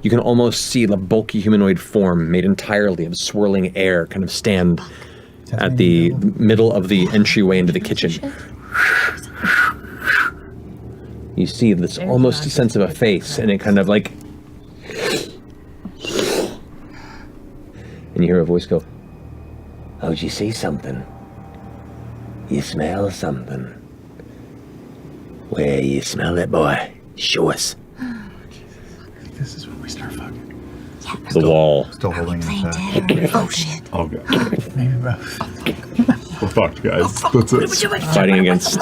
you can almost see the bulky humanoid form made entirely of swirling air kind of stand at the middle of the entryway into the kitchen. You see this almost a sense of a face, and it kind of like... And you hear a voice go, "Oh, you see something? You smell something? Where you smell it, boy? Show us." This is when we start fucking. The wall. Still holding it. Oh shit. Oh god. Maybe both. We're fucked, guys. That's it. Fighting against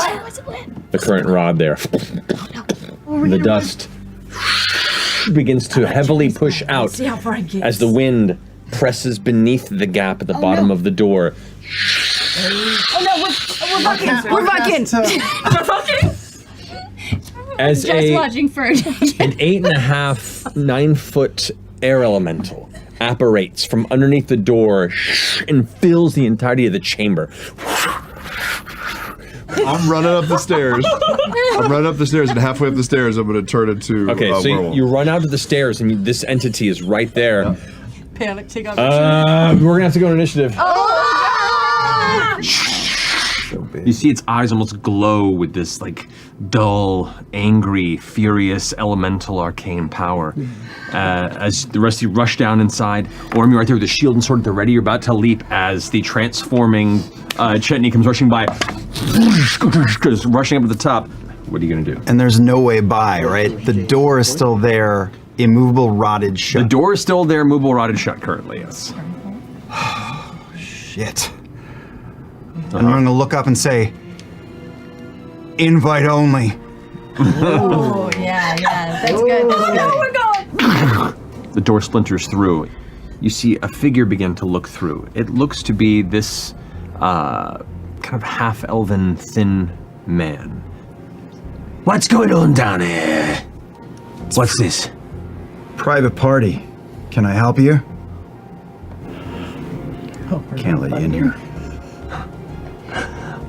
the current rod there. The dust begins to heavily push out See how far I get. as the wind presses beneath the gap at the bottom of the door. Oh no, we're fucking. We're fucking. We're fucking. As Just watching for an 8.5, 9-foot air elemental apparates from underneath the door and fills the entirety of the chamber. I'm running up the stairs. And halfway up the stairs, I'm going to turn into Okay, so werewolf. you run out to the stairs, and this entity is right there. Yeah. Panic, take out. We're going to have to go on initiative. You see its eyes almost glow with this like dull, angry, furious, elemental, arcane power. As the rest of you rush down inside, Orm, you're right there with the shield and sword at the ready. You're about to leap as the transforming Chetney comes rushing by, rushing up to the top. What are you gonna do? And there's no way by, right? The door is still there, immovable, rotted shut. The door is still there, movable, rotted shut currently, yes. Shit. I'm gonna look up and say, "Invite only." Oh, yeah. That's good. That's good. Oh my god. The door splinters through. You see a figure begin to look through. It looks to be this kind of half-elven, thin man. What's going on down here? What's this? Private party. Can I help you? Can't let you in here.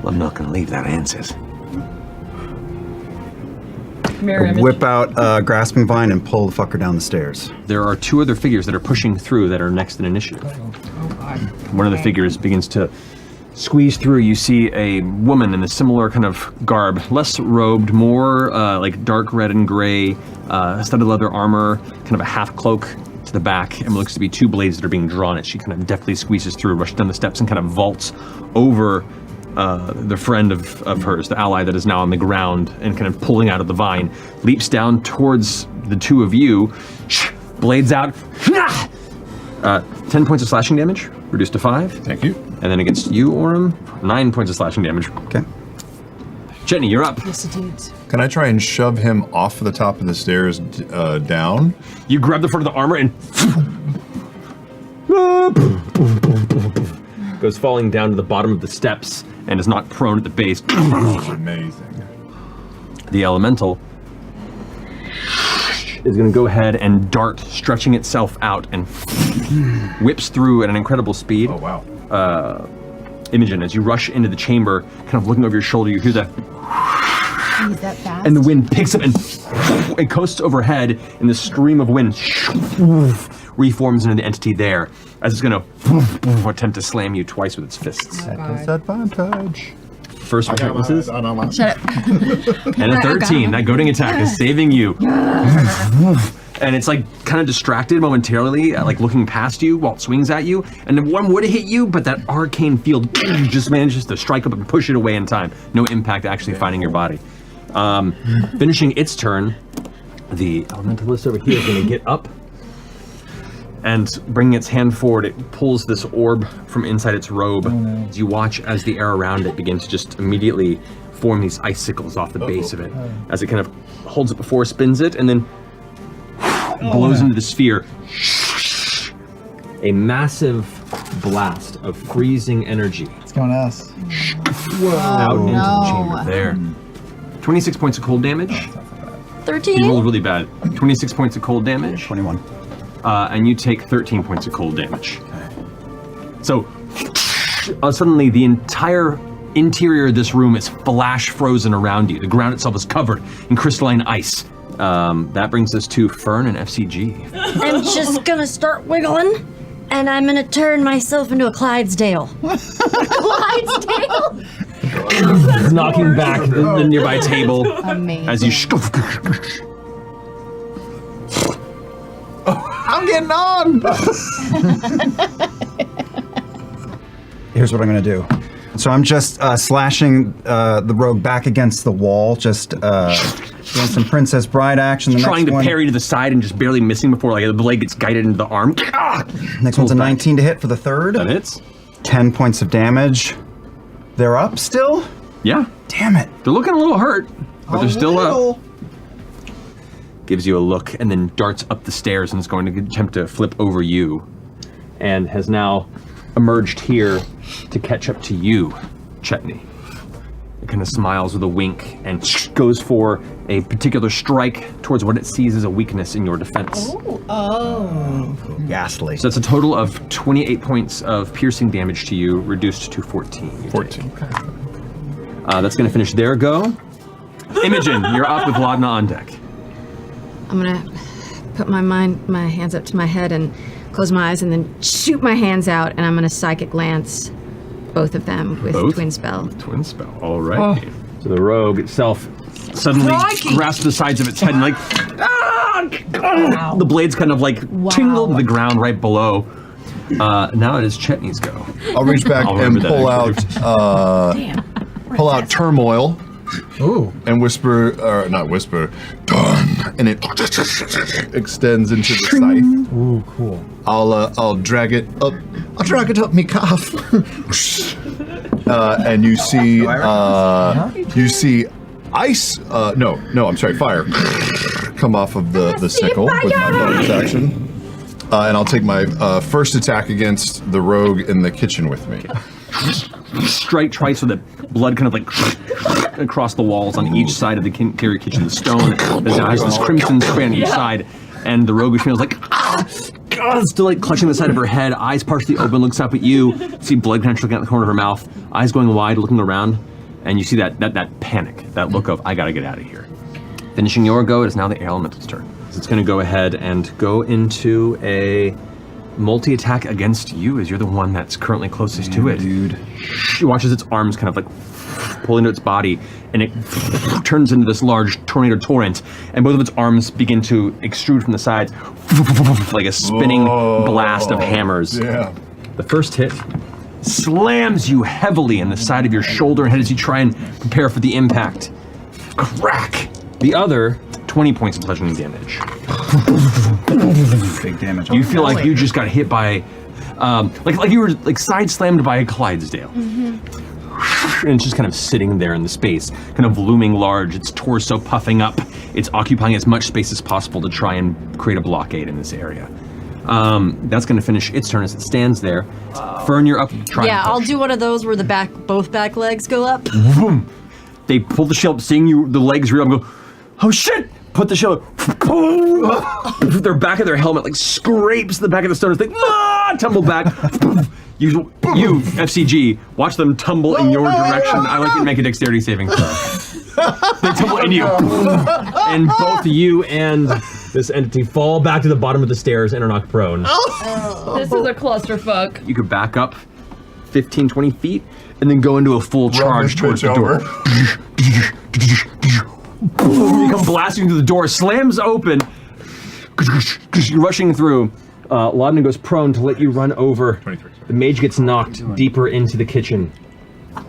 Well, I'm not going to leave that answers. Whip out grasping vine and pull the fucker down the stairs. There are two other figures that are pushing through that are next in initiative. One of the figures begins to squeeze through. You see a woman in a similar kind of garb, less robed, more like dark red and gray, studded leather armor, kind of a half cloak to the back, and looks to be two blades that are being drawn as she kind of deftly squeezes through, rushes down the steps, and kind of vaults over the friend of hers, the ally that is now on the ground and kind of pulling out of the vine, leaps down towards the two of you, blades out, 10 points of slashing damage, reduced to 5. Thank you. And then against you, Orem, 9 points of slashing damage. Okay. Chetney, you're up. Yes, indeed. Can I try and shove him off the top of the stairs down? You grab the front of the armor and goes falling down to the bottom of the steps and is not prone at the base. Amazing. The elemental is going to go ahead and dart, stretching itself out, and whips through at an incredible speed. Oh, wow. Imogen, as you rush into the chamber, kind of looking over your shoulder, you hear that, Is that fast? and the wind picks up and it coasts overhead, and the stream of wind reforms into the entity there, as it's going to attempt to slam you twice with its fists. Disadvantage. First one misses, Shut up. and a 13. That goading attack is saving you. And it's like kind of distracted momentarily, like looking past you while it swings at you. And then one would have hit you, but that arcane field just manages to strike up and push it away in time. No impact actually finding your body. Finishing its turn, the elementalist over here is going to get up and bringing its hand forward, it pulls this orb from inside its robe. As you watch as the air around it begins to just immediately form these icicles off the base of it. As it kind of holds it before, spins it, and then blows into the sphere. A massive blast of freezing energy It's going to us. out into the chamber there. 26 points of cold damage. You 13? rolled really bad. 26 points of cold damage. 21. And you take 13 points of cold damage. So, suddenly the entire interior of this room is flash frozen around you. The ground itself is covered in crystalline ice. That brings us to Fearne and FCG. I'm just gonna start wiggling, and I'm gonna turn myself into a Clydesdale. Clydesdale? Knocking back the nearby table Amazing. as you. I'm getting on! Here's what I'm gonna do. So I'm just slashing the rogue back against the wall, just doing some Princess Bride action. The Trying next to one, parry to the side and just barely missing before like the blade gets guided into the arm. Next one's a 19 to hit for the third. That hits. 10 points of damage. They're up still? Yeah, Damn it. they're looking a little hurt, but they're still up. Little. Gives you a look and then darts up the stairs and is going to attempt to flip over you, and has now emerged here to catch up to you, Chetney. It kind of smiles with a wink and goes for a particular strike towards what it sees as a weakness in your defense. Ghastly. So that's a total of 28 points of piercing damage to you, reduced to 14. 14. That's going to finish their go. Imogen, you're up with Laudna on deck. I'm gonna put my hands up to my head and close my eyes and then shoot my hands out, and I'm gonna psychic lance both of them with Both? twin spell. Twin spell, all right. So the rogue itself suddenly grasps the sides of its head and like, the blades kind of like tingle to the ground right below. Now it is Chetney's go. I'll reach back I'll and remember that pull out turmoil. Ooh. And whisper, or not whisper, done, and it extends into the scythe. Ooh, cool. I'll drag it up. I'll drag it up me calf. And you see ice. No, I'm sorry, fire. Come off of the sickle with my bonus action. And I'll take my first attack against the rogue in the kitchen with me. Strike twice so that blood kind of like across the walls on each side of the interior kitchen. The stone has this crimson spray on each side, and the roguish female's like, still like clutching the side of her head, eyes partially open, looks up at you, see blood kind of trickling out the corner of her mouth, eyes going wide, looking around, and you see that panic, that look of, I gotta get out of here. Finishing your go, it is now the elemental's turn. So it's gonna go ahead and go into a multi-attack against you, as you're the one that's currently closest to it. Dude. She watches its arms kind of like pull into its body, and it turns into this large tornado torrent, and both of its arms begin to extrude from the sides like a spinning blast of hammers. Yeah. The first hit slams you heavily in the side of your shoulder and head as you try and prepare for the impact. Crack! The other, 20 points of bludgeoning damage. Big damage. You feel like you just got hit by, like you were like side slammed by a Clydesdale. And it's just kind of sitting there in the space, kind of looming large, its torso puffing up. It's occupying as much space as possible to try and create a blockade in this area. That's going to finish its turn as it stands there. Fearne, you're up. Yeah, I'll do one of those where both back legs go up. Boom. They pull the shield, seeing you, the legs rear up and go, oh shit! Put the shield, their back of their helmet like scrapes the back of the stone, they tumble back. You, FCG, watch them tumble in your direction. I like you to make a dexterity saving throw. They tumble into you. And both you and this entity fall back to the bottom of the stairs and are knocked prone. This is a clusterfuck. You could back up 15, 20 feet and then go into a full charge towards the door. You come blasting through the door, slams open. You're rushing through. Laudna goes prone to let you run over. 23. The mage gets knocked deeper into the kitchen.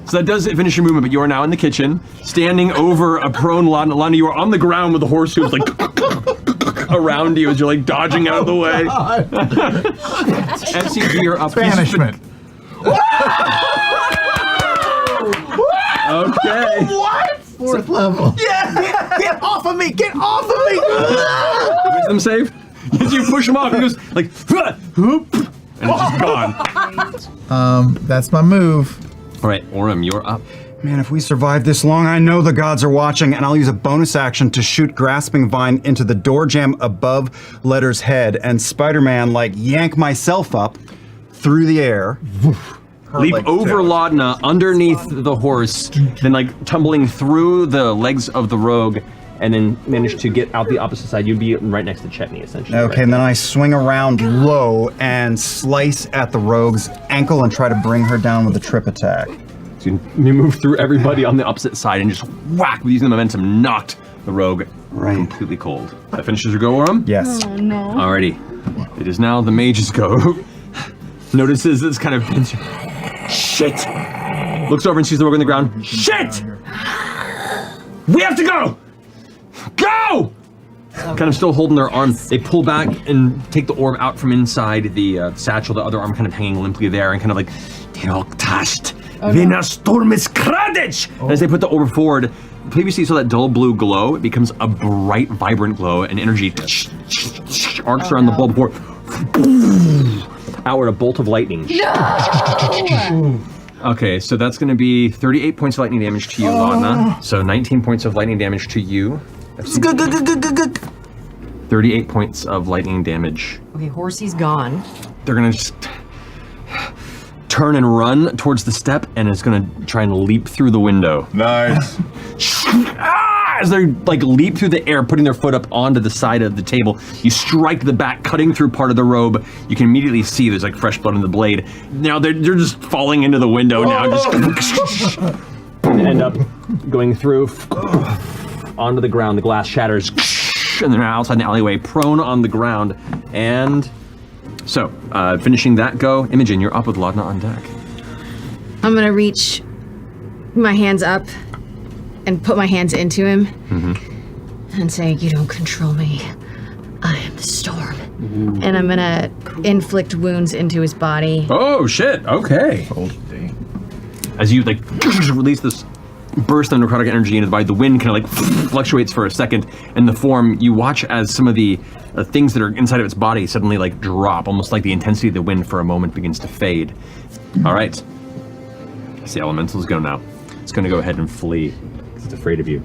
So that does finish your movement, but you are now in the kitchen, standing over a prone Laudna. Laudna, you are on the ground with the horse hooves like around you as you're like dodging out of the way. FCG, you're up. Banishment. Okay. What? Fourth level. Yeah! Get off of me! Get off of me! Wisdom save? As you push him off, he goes like, and it's just gone. That's my move. All right, Orem, you're up. Man, if we survive this long, I know the gods are watching, and I'll use a bonus action to shoot Grasping Vine into the door jamb above Letter's head, and Spider-Man, like, yank myself up through the air. Leap over Laudna, underneath the horse, then like tumbling through the legs of the rogue, and then manage to get out the opposite side. You'd be right next to Chetney, essentially. Okay, and then I swing around low and slice at the rogue's ankle and try to bring her down with a trip attack. So you move through everybody on the opposite side and just whack, with using the momentum, knocked the rogue completely cold. That finishes your go, Orem? Yes. Oh no. Alrighty. It is now the mage's go. Notices this kind of shit. Looks over and sees the rogue on the ground. Shit! We have to go! Go! Kind of still holding their arm. They pull back and take the orb out from inside the satchel, the other arm kind of hanging limply there, and kind of like, And as they put the orb forward, previously you saw that dull blue glow. It becomes a bright, vibrant glow, and energy arcs around the bulb before outward, a bolt of lightning. No! Okay, so that's going to be 38 points of lightning damage to you, Laudna. So 19 points of lightning damage to you. 38 points of lightning damage. Okay, Horsey's gone. They're going to just turn and run towards the step, and it's going to try and leap through the window. Nice. As they like leap through the air, putting their foot up onto the side of the table, you strike the back, cutting through part of the robe. You can immediately see there's like fresh blood in the blade. Now they're just falling into the window now, just and end up going through onto the ground. The glass shatters, and they're now outside the alleyway, prone on the ground. And so, finishing that go, Imogen, you're up with Laudna on deck. I'm gonna reach my hands up and put my hands into him and say, "You don't control me. I am the storm." And I'm gonna inflict wounds into his body. Oh shit! Okay. Oh, dang. As you like release this burst of necrotic energy into the body, the wind kind of like fluctuates for a second, and the form, you watch as some of the things that are inside of its body suddenly like drop, almost like the intensity of the wind for a moment begins to fade. All right. It's the elementals go now. It's going to go ahead and flee. It's afraid of you.